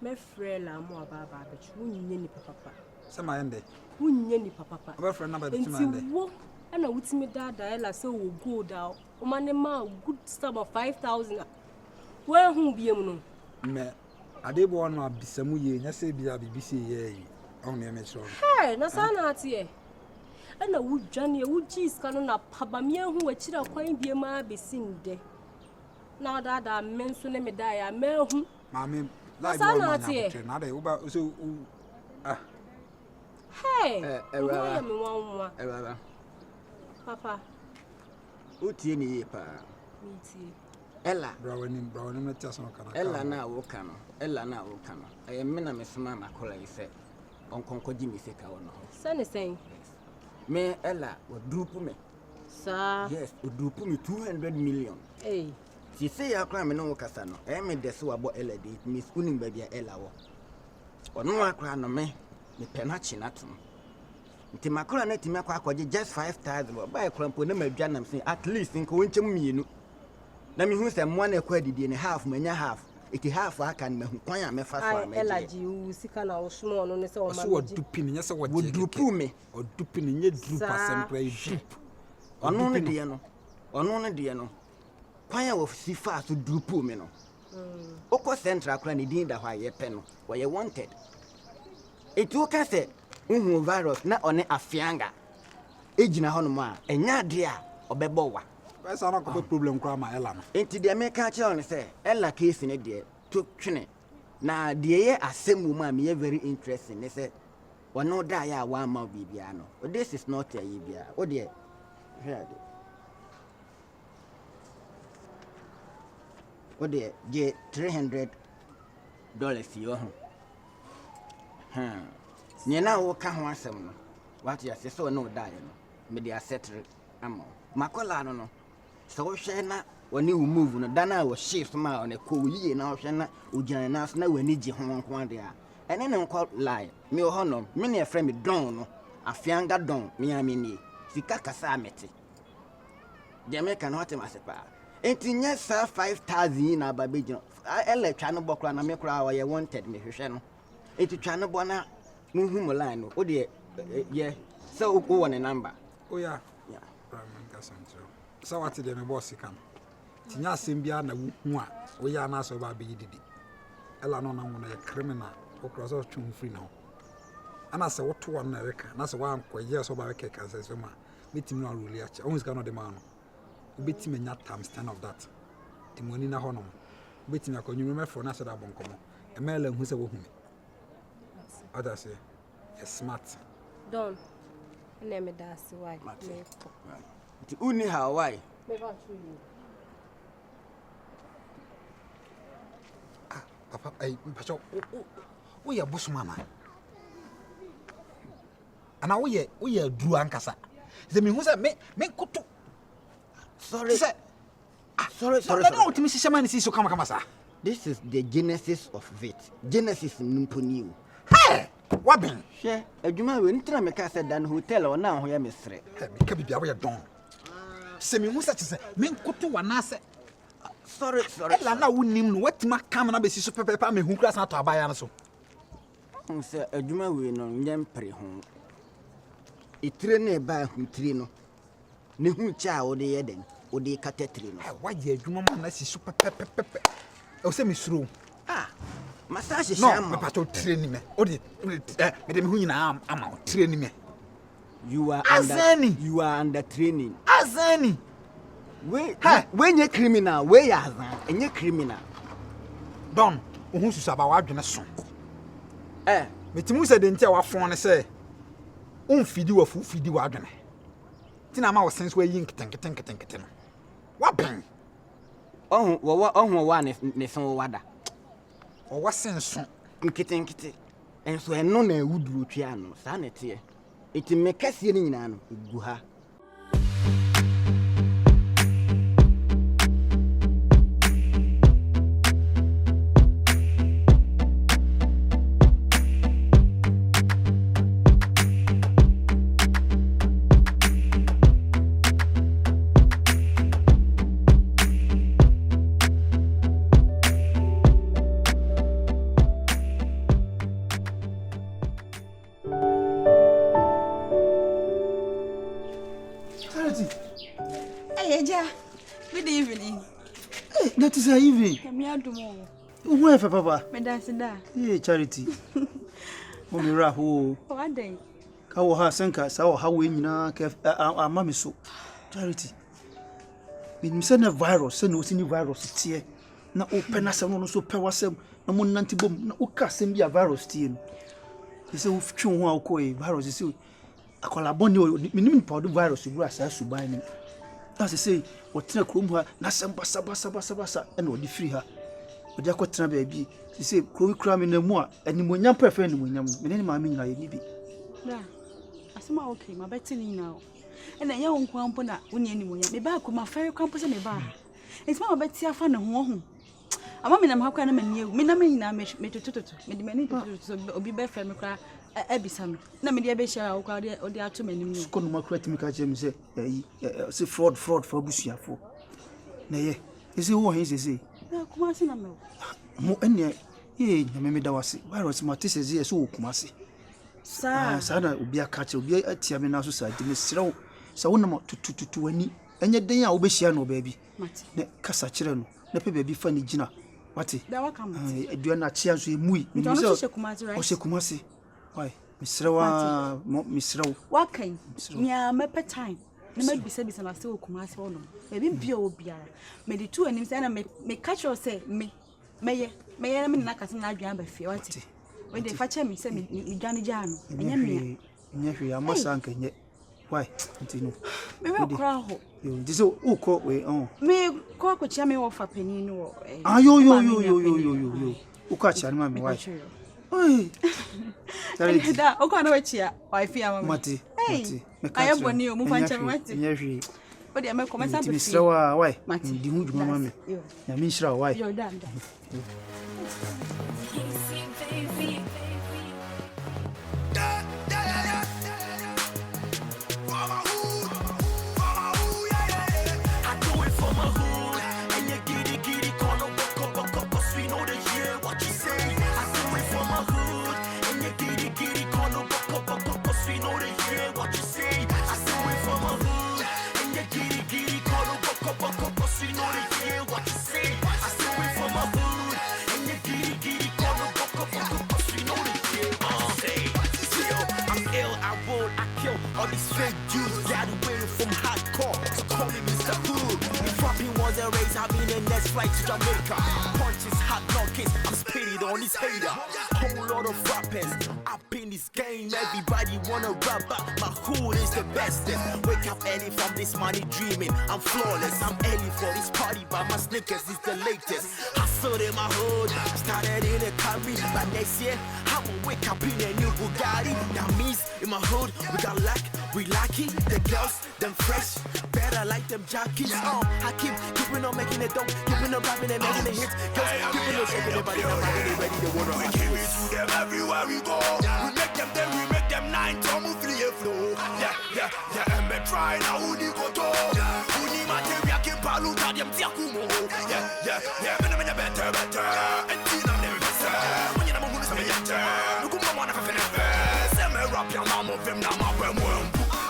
My friend, I'm more about Babbage. Who knew papa? Some I ended. Who knew papa? Our friend number the and I would see me that I so will go down. O man, a good sum of 5,000. Where who be no? Me, I did one of Bisamu, yes, be a BBC, only a metro. Hey, no, son, here. And I would Johnny, would cheese canon up Pabamia who a chill quite be a ma be seen there. Now that I mention me die, I may whom. Mammy, like now they over so. Hey, Papa. Uti ni pa. Ella. Browning, Ella na wokano. Ella na wokano. I am mena mesma na kola ife. On konko jimi se ka wono. Son is saying. Me Ella wo drupu me. Sir. Yes, wo drupu me 200 million. Hey. She say ya kra me no kasa no. E me de so abo Ella de miss unim ba bia Ella wo. Ono akra no me penachi na tum. Nti makora na timi akwa akwaje just 5,000 buy krampo na madwa nam say at least nko wonchem mienu na me hu se mo na kwa didie ne half manya half iti half aka na mehu kwan a mefa so a meje elaji u sika na wo small no ne se o ma so dupin nya se wo dupu me o dupin nya dupu asempra yi ono ne de no kwan a wo sifa so dupu me no okọ central kra ne din da hwa ye pe no wo ye wanted etu ka se uhu virus na one afianga ejina hono ma enya de a obebo wa pesa na ko problem kra ma ela no enti de me ka che on se ela case ne de to twene na de ye asemu ma me very interesting ne se wono da ya wa ma bibia no this is not a bibia o de here o de je $300 yo ho Nyena wo ka ho asem no what you say so no die no me dey settle amo makola no so wo hwe na woni wo move no dana wo shift ma on e ko yiye na wo hwe na ogyana na so na wani gi ho nko ade a ene ne nko lie me ho no me ne frame don no afianga don me amini sika kasa amete de me kan hote masepa enti nya sa 5,000 na babejo ele twa no bokra na me kra wo ye wanted me hwehwe no enti twa no bona muhu line no o de yeah so o one number oh yeah man ka sancho so what de me boss kan tinya asem bia na wu a wo ya na so ba be didi ela no na wo na criminal o cross o twum free now ana se wo to one na reka na se wa ankoye so ba reka kan se so ma metim no rule acha o nska no de ma no betim nya times 10 of that the money na hono betim akonyu me for na se da bonkomo e mele hu se wo hu me others say you're smart. Don't. Name that's why. The uni how why? Papa, Pacho, we are bushman. And now we are Drew Ankasa. The me who said, me kutu. Sorry. Sorry. No, to Mrs. Shaman is so come. This is the genesis of it. Genesis Numpuniu. Hey! What been? Share a juma when Tramaka said than hotel or now here, Miss Ray. Can be away done. Semi who such as men kutu wanase. Sorry. Lana wouldn't name what my camera be super pepper me who class not to buy so. Sir, a juma we no yam pre home. It train by who trino. Nihu cha or the eden or the catetrino. Why, dear, you mamma, super pepper. Oh, semi through. Massage is no, my pastor training me. Oh, madam, who I'm out training me. You are under training. As any. When you're criminal, where you are, and you're criminal. Don, who's about what you son? Metimusa didn't tell our phone say, feed you a fool, feed you again. Tina was since we're yink. What bang? Oh, one is Nesson Wada. Or what sense? Kitty. And so I know a wood root piano, sanity. It make us in an Guha. Hey, Eja. Good evening. Hey, that is a evening. I'm here tomorrow. Where for Papa? Me dance da. Hey, Charity. Mommy Raho. What day? How ha senka sa how we nyina ke amami so. Charity. Me say na virus, say no sini virus tie. Na open asem no so pe wasem na mo nanti bom na o ka asem bia virus tie no. You say we twi ho akoi virus say akola boni me nim powder virus gura sa suban ni. That's say what na krom ha na asem basa and o di free ha. O di akotena baabi. Say kro kra me na mu a animonyam prefer animonyam. Me ne ma me nyina ye ni bi. Da. Asema okay, ma beti ni now. And then young kwampo na woni animonyam. Me ba ko ma fere kwampo se me ba. It's ma beti afa na ho. Ama me na ma kwa na mani ewu. Me na me nyina me tototo. Me di mani tototo so obi be fe me kra ebisa me. Na me di be share wo kwa odi ato manim ni. Ko no makura timi ka je me say say fraud for busuafo. Na ye. Ese wo hin say. Na kuma se na me. Mo ene na me da wase. Virus ma te say so wo kuma se. Sa na obi aka che obi atia me na so sa di me srew. Sa wo na mo tututu ani. Enye den a wo be hia no ba bi. Na kasa kire no. Na pe ba bi fa ni gina. Wati. Da waka mo. Edua na chia so emui. Me no se kuma se right. O se kuma se. Why? Misrewa misrew. Wakan. Me a me pe time. Na me bisa na se wo kuma se wono. E bi bia obiara. Me di tu anim se na me catch you say me na me na kase na adwan ba fie wati. We dey fa che me se me dwane gya no. Enya me. Enya hwe amasa anka nye. Why? Ntino. Me we kra ho. Yo, this uko we Me ko ko chia me wo fa pani no. Yo. Uko chia ma me why? Oi. Tari da, uko na we chia. Why fi ama me. Mati. Me ka chia. Ayeboni o mu fa ncha me mati. Enya hwe. O de me commence be Mr. Why? Mati. Di hu dwuma ma me. Ya me nshira why? Yo da. All these fake Jews got away from hardcore. So call me Mr. Hood. If rapping was a race, I'll be in the next flight to Jamaica. Punches, hot knockers, I'm spitting on these haters. Whole lot of rappers up in this game. Everybody wanna rap, but my hood is the bestest. Wake up early from this money dreaming. I'm flawless, I'm early for this party, but my sneakers is the latest. Hustle in my hood, started in a Camry, but next year I will wake up in a new Bugatti. That means in my hood we got luck, we lucky. The girls, them fresh, better like them jockeys. I keeping on making it dope, keeping on rapping and making it hits. Girls, keeping on shaking their body, now my they ready to water. We give it to them everywhere we go. We make them then we make them 9 to move the flow. Yeah, and me try now who ni go to. Who ni material can palu ta them tiakumo. Yeah, me better. And tina them better. When you know who is me better. Look who wanna have an affair. Say me rap your mom of them now my when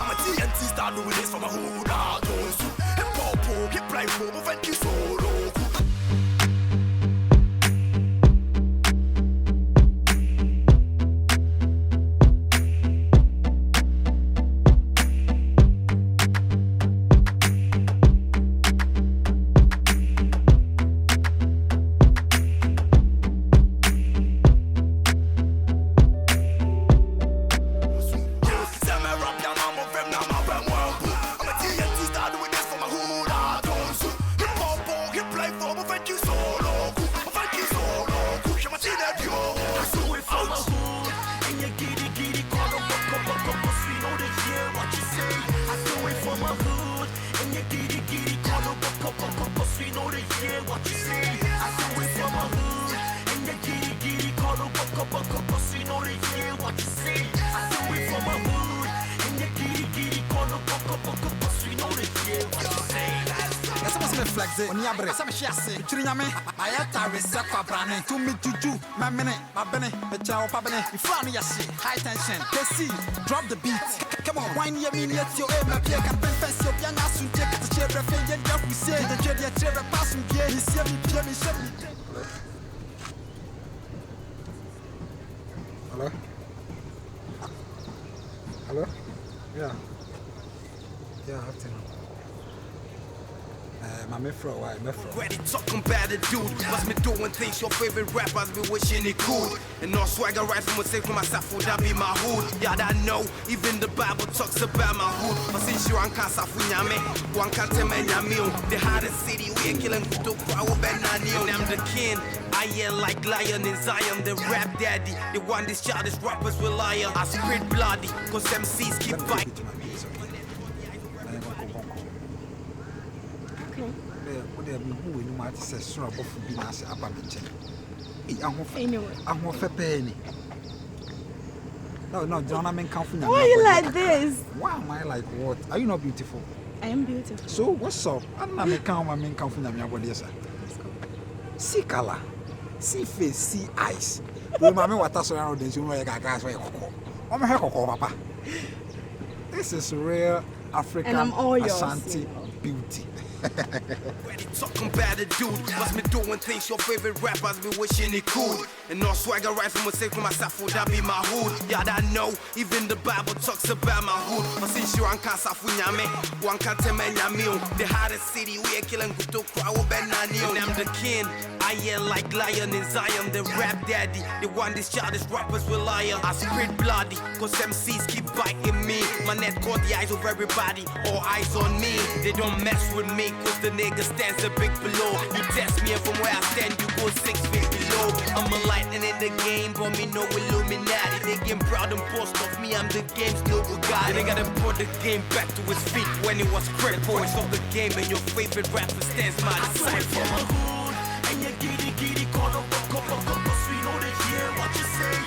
I'm a TNT star doing this for my hood. I don't so. And pop, keep playing for me when you solo. When you have some chassis, Trinyame, I had to reset for branding to me juju, my minute, my benny, the chow pabene, in front of your shit, high tension, KC, drop the beat. Come on, wine your mini at your aim, my beer can fence your young ass and take the chair, and we say the chair, pass and get his me. Hello? Hello? Yeah. Yeah, afternoon. My for a while, Ready talking about the dude. Must be doing things your favorite rappers be wishing he could. And no swagger right from a say for myself, would that be my hood? Yeah, I know. Even the Bible talks about my hood. But since you can't safunyame, one can't tell me the hardest city we are killing to power benani. And I'm the king. I yell like lion in Zion, the rap daddy. The one these childish rappers rely on. I spit bloody, cause MCs keep biting. Who in my sister of Binas Abamance? I'm more for penny. No, John, I'm in confidence. Why are you like this? Why am I like what? Are you not beautiful? I am beautiful. So, what's up? I'm not making confidence. See color, see face, see eyes. Remember what I around this room like a guy's way. I'm a papa. This is real African Ashanti beauty. Ready talking about the dude. Must be doing things your favorite rappers be wishing he could. And no swagger right from a say for myself, would that be my hood? Yeah, I know. Even the Bible talks about my hood. But since you can't safunyame, one can't tell me the hardest city we are killing to crowd benani. And I'm the king. I yell like lion in Zion, the rap daddy. The one these childish rappers rely on. I spit bloody, cause MCs keep biting me. My net caught the eyes of everybody, all eyes on me. They don't mess with me, cause the nigga stands a big below. You test me and from where I stand, you go 6 feet below. I'm a lightning in the game, but me no Illuminati. They get proud and boast of me, I'm the game's no guy. They gotta put the game back to its feet when it was crap. Voice of the game and your favorite rapper stands my disciple. And you giddy, call up a couple, we know they hear what you say.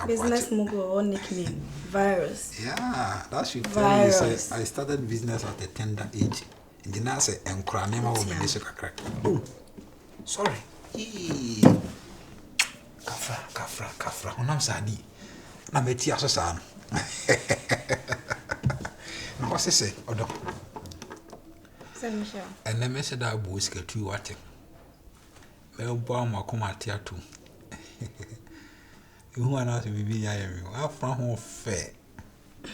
Business mogul or nickname? Virus. Yeah, that should tell you. Say, I started business at a tender age. And then I say, Enkranema woman is a crack. Oh, sorry. Kafra. I'm Sadi. I'm a tea son. Now, what's it say? Odo. And then I said, I was get you at it. Melbourne, I come at you too. Who are not to be I from home fair.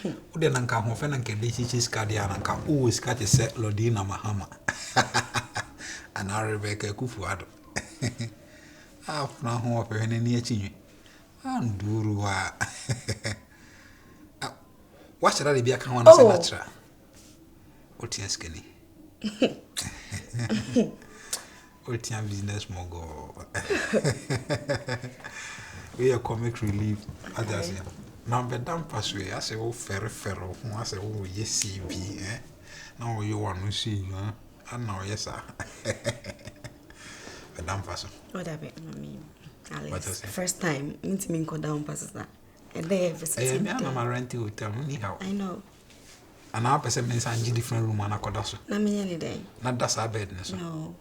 Who then come home and get this Cadian and come always catch a set Lodina Mahama. And I Rebecca Kufuado. I from home of any near chin. And Durua. What should I be a count as a natural? What's your skinny? What's your business mogul? We are comic relief. Others, now, but don't pass away. I say, oh, ferro. I say, oh, yes, CB, eh? Now you want to see, huh? And now, yes, sir. But don't pass. What happened, mommy? Alice, first time, me go down passes that. And they have visited. I'm a renting hotel, anyhow. I know. And our person means I'm in different room and I could also. Not me any day. Not that's our bed, no.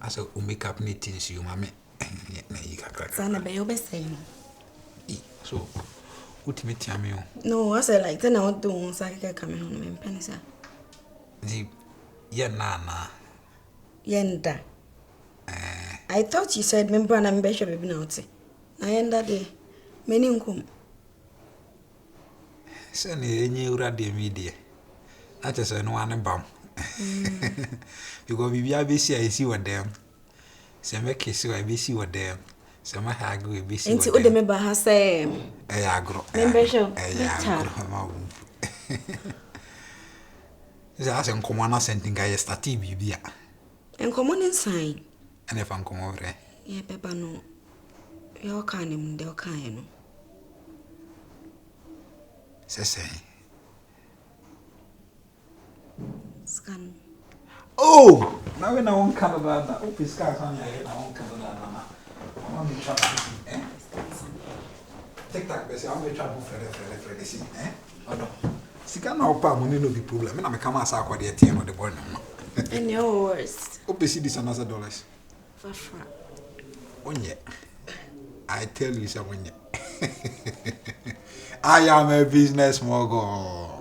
I said, we make up meetings, you, mammy. Sana be your best saying. So, what me tell me? No, I said like then I want to so I can come home and penny sir. The Yenana. Yenda. I thought you said member and I'm bishop baby now. I end that day. Many come. Send any radio media. I just know one bomb. You go be busy, I see what them. Some make kiss you, I be see what them. Some I have go be see. Into the member has say, agro. Membership. Is asking common something I started be and common inside. And if I'm come over, yeah, Peppa no. Your kind, they'll kind. Say. Scan. Oh! Now we know Canada. Oh, this guy's on here. I won't Canada. I'm going to try. Take that, Bessie. I'm going to try to for the scene. Oh, no. See, can't help out money, no be problem. I'm come as I call the ATM or the boy. And your worst. Oh, Bessie, this another dollars. For one yet. I tell you, so when yet. I am a business mogul.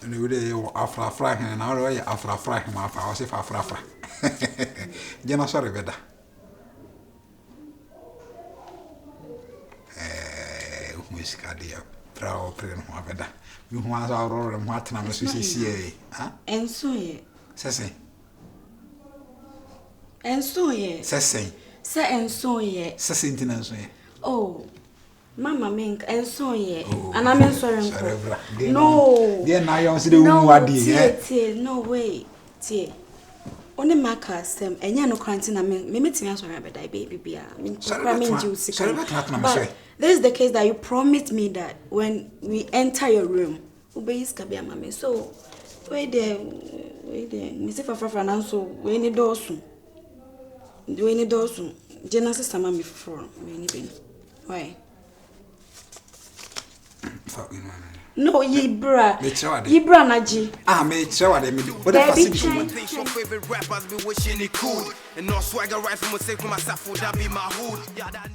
And you would afra and now way afra him after I was if afra. Jenna sorry better. Whiskadia, proud print more better. You want our roll and what number CCA, huh? And so ye. Sassy. And so ye. Sassy. Say and so ye. Sassy. Oh. Mama mink and so ye. And I'm sorry. No. Dear, now you see the woman. No way. Tea. Only Maka sem and ya no quarantine. I mean, me sorry about that baby. But this is the case that you promised me that when we enter your room, Ubeis Kabia Mammy. So, wait there, Mr. Fafran, so we need Dawson. Do any Dawson? Genesis, some mammy for me. Why? No, ye bra. Ye bra naji. Ah, made sure they made what I think your favorite rappers be wishing it cool. And no swagger right from a say for myself, would that be my hood? Yeah, that